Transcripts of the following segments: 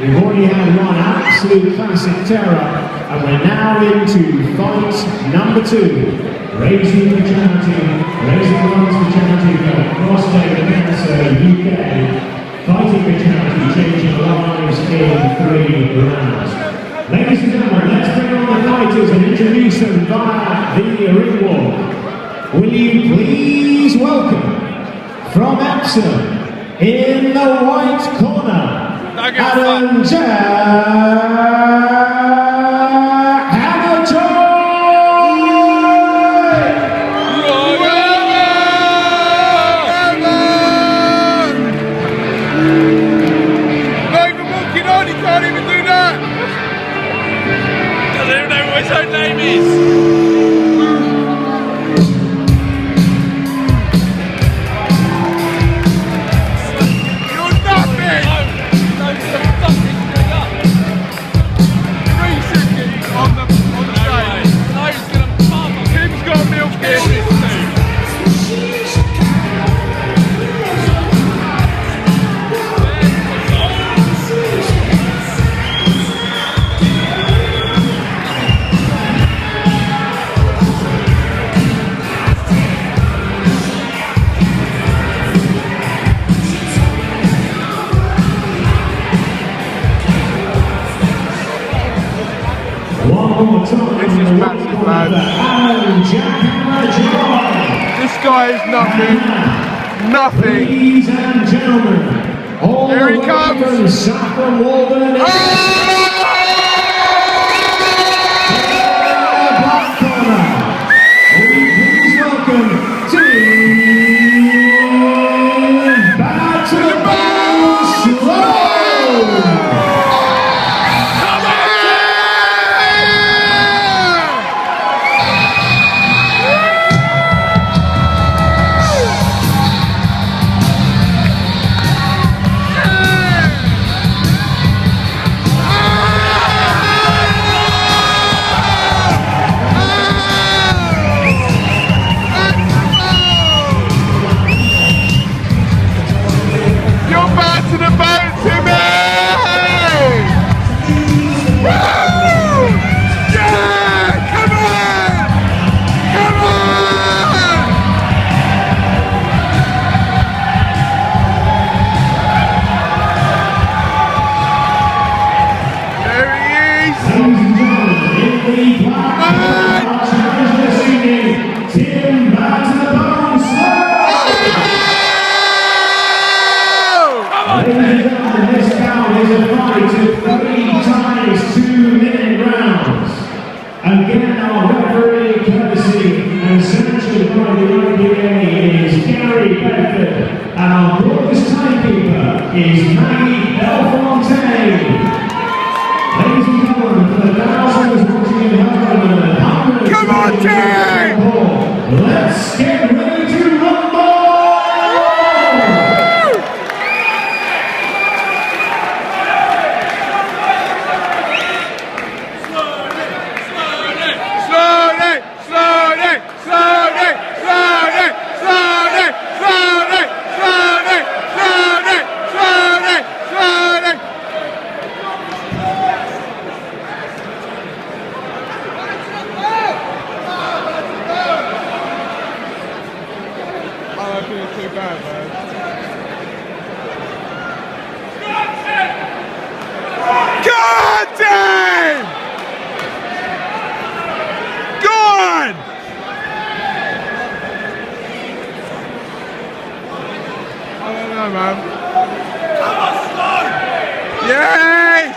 We've already had one absolute classic terror, and we're now into fight number 2. Raising the charity, raising funds for charity for prostate cancer UK. Fighting the charity, changing lives in 3 rounds. Ladies and gentlemen, let's bring on the fighters and introduce them via the ring walk. Will you please welcome from Epsom in the white corner, Adam Jackhammer. This is massive, man. This guy is nothing. Nothing. Ladies and gentlemen, all here he comes. Please welcome Team Back to the Bone, Sloan. This bout is a fight of 3 times 2-minute rounds. Again, our referee courtesy and sanctioned by the IPA is Gary Bedford, and our broadcast timekeeper is Maggie Belfontaine. Ladies and gentlemen, for the thousands watching at home and the hundreds come on, team! Let's get ready to rumble! Too bad, man. God damn! Go on! I don't know, man. Come on, Sloan! Yes!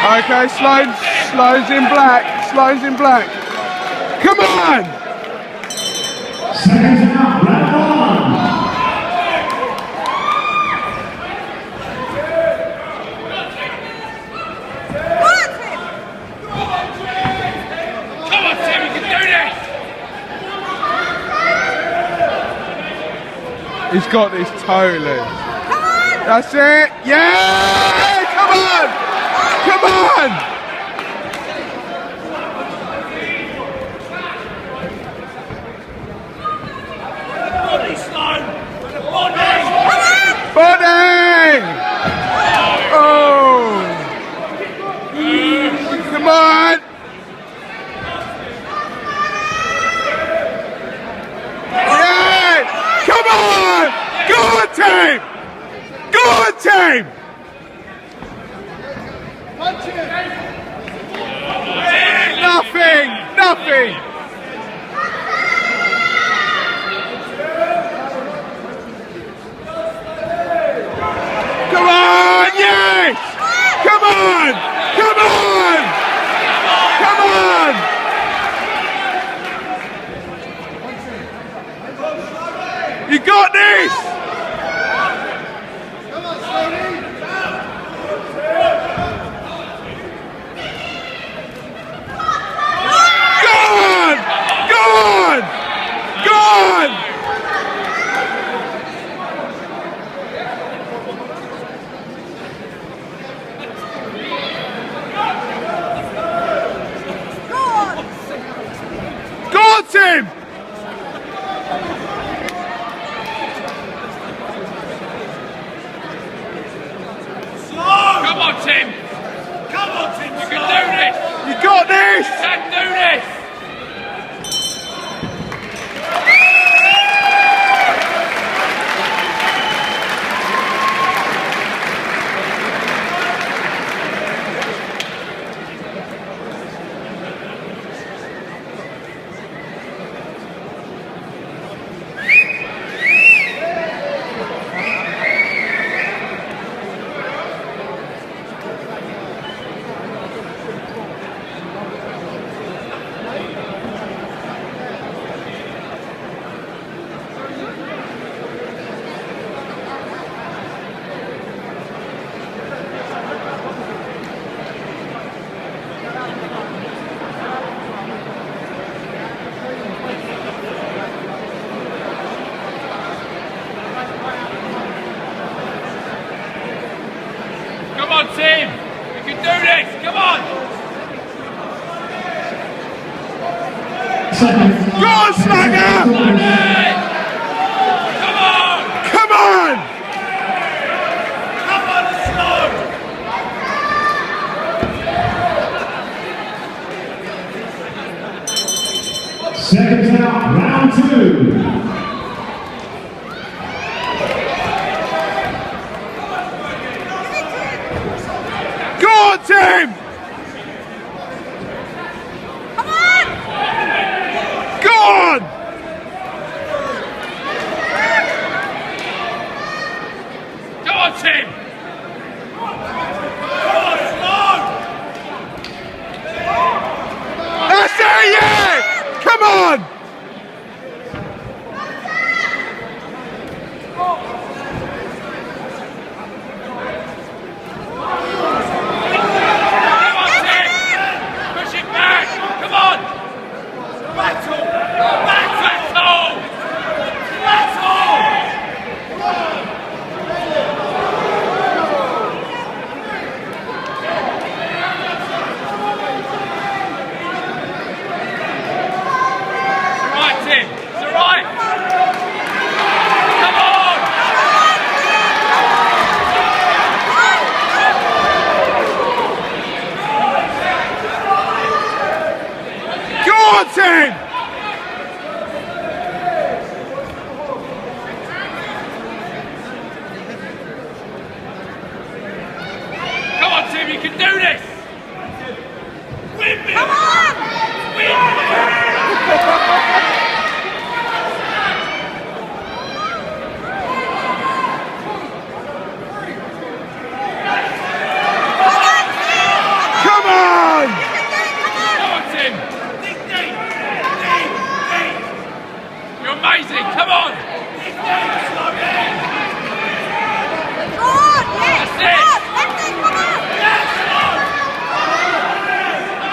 Okay, Sloan's in black. Sloan's in black. Come on! Seconds out, round 1. Come on, Tim, you can do this! He's got this totally. That's it. Yeah! Come on! Come on! nothing. Come on, yes! Come on! Come on! Come on! You got this! Go on! Go on! Go on! Got him! Sloan! Come on, Tim! Come on, Tim! You can do this! You got this! You can do this! Come on, Tim! You can do this! Come on! Go on, Slagger! Come on! Come on! Come on, Sloan! Seconds out, round 2. Go on, Tim! Come on! Go on! Come on, Tim! Come on, Sloan! That's it, yeah! Come on! Come on, Tim! Push it back! Come on! Battle! Battle! Battle! It's all right, Tim. It's all right. Come on! Go on, Tim! Come on, Tim. You can do this. Win me! Come on! Come on! Come on, Tim. You're amazing. Come on. Go on! Yes! That's it. Come on!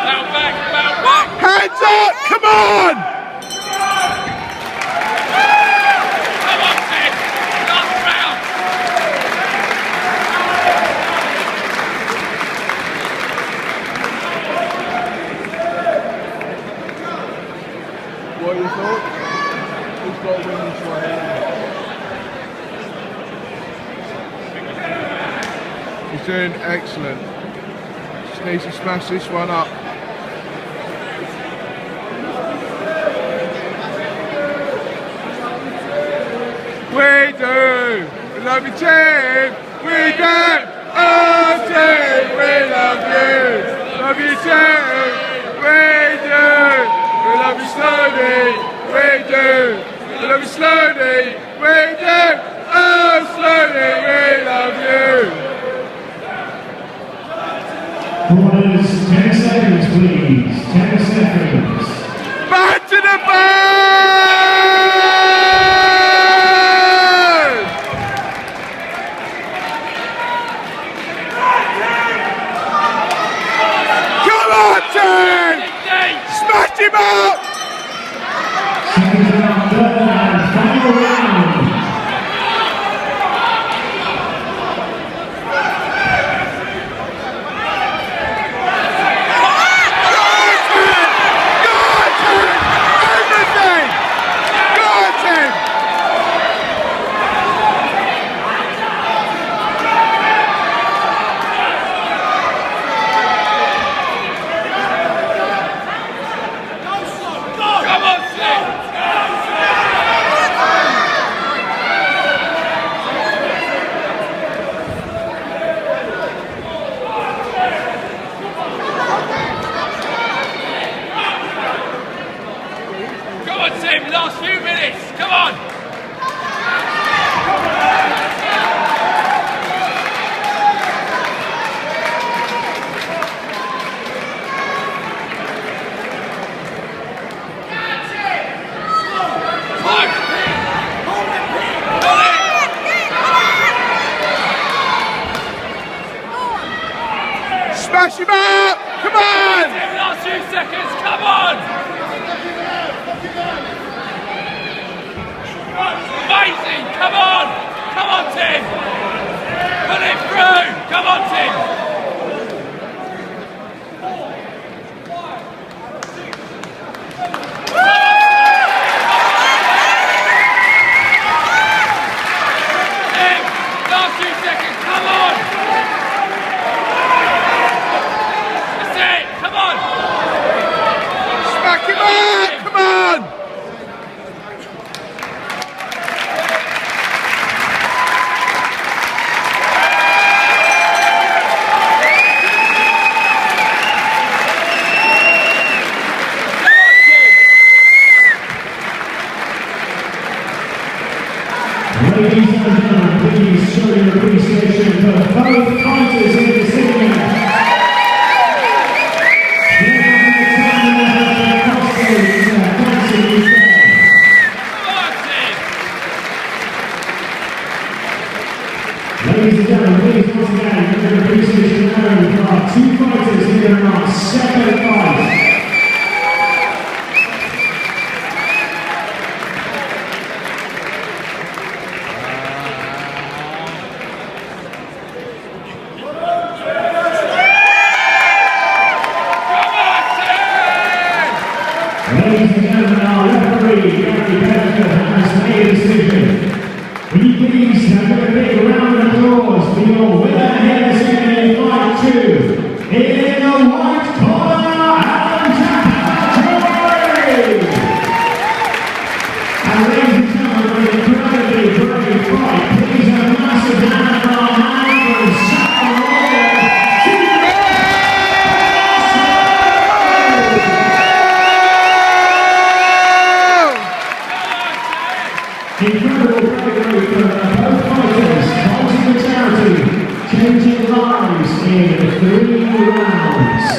Battle back. Battle back. Hands up! Come on! Come on, Tim. Last round. What are your thoughts? Who's got to win this one? He's doing excellent. Just needs to smash this one up. We do! We love you, Tim! We do! Oh, Tim! We love you! Love you, Tim! We do! love you slowly, we do. We love you slowly, we do. Oh, slowly, we love you. Corners, 10 seconds, please. 10 seconds. Back to the bird! Come on, team! Smash him up! Second round, third and final round. Last few minutes, come on! Smash him up! Come on! Last few seconds, come on! Amazing! Come on! Come on, Tim! Put it through! Come on, Tim! Tim! Last few seconds, come on! That's it! Come on! Smack him up! Come on! Ladies and gentlemen, please show your appreciation for both fighters in this evening. Ladies and gentlemen, please once again give your appreciation known for our two fighters here in our second fight. Ladies and gentlemen, our referee, has made a decision. Will you please have a big round of applause for your winner here this evening in fight 2. In the white corner, and Jackhammer! And ladies and gentlemen, an incredibly brave fight. Please have a massive hand for our man from Sloan. Incredible bravery for both fighters, fighting for charity, changing lives in 3 rounds.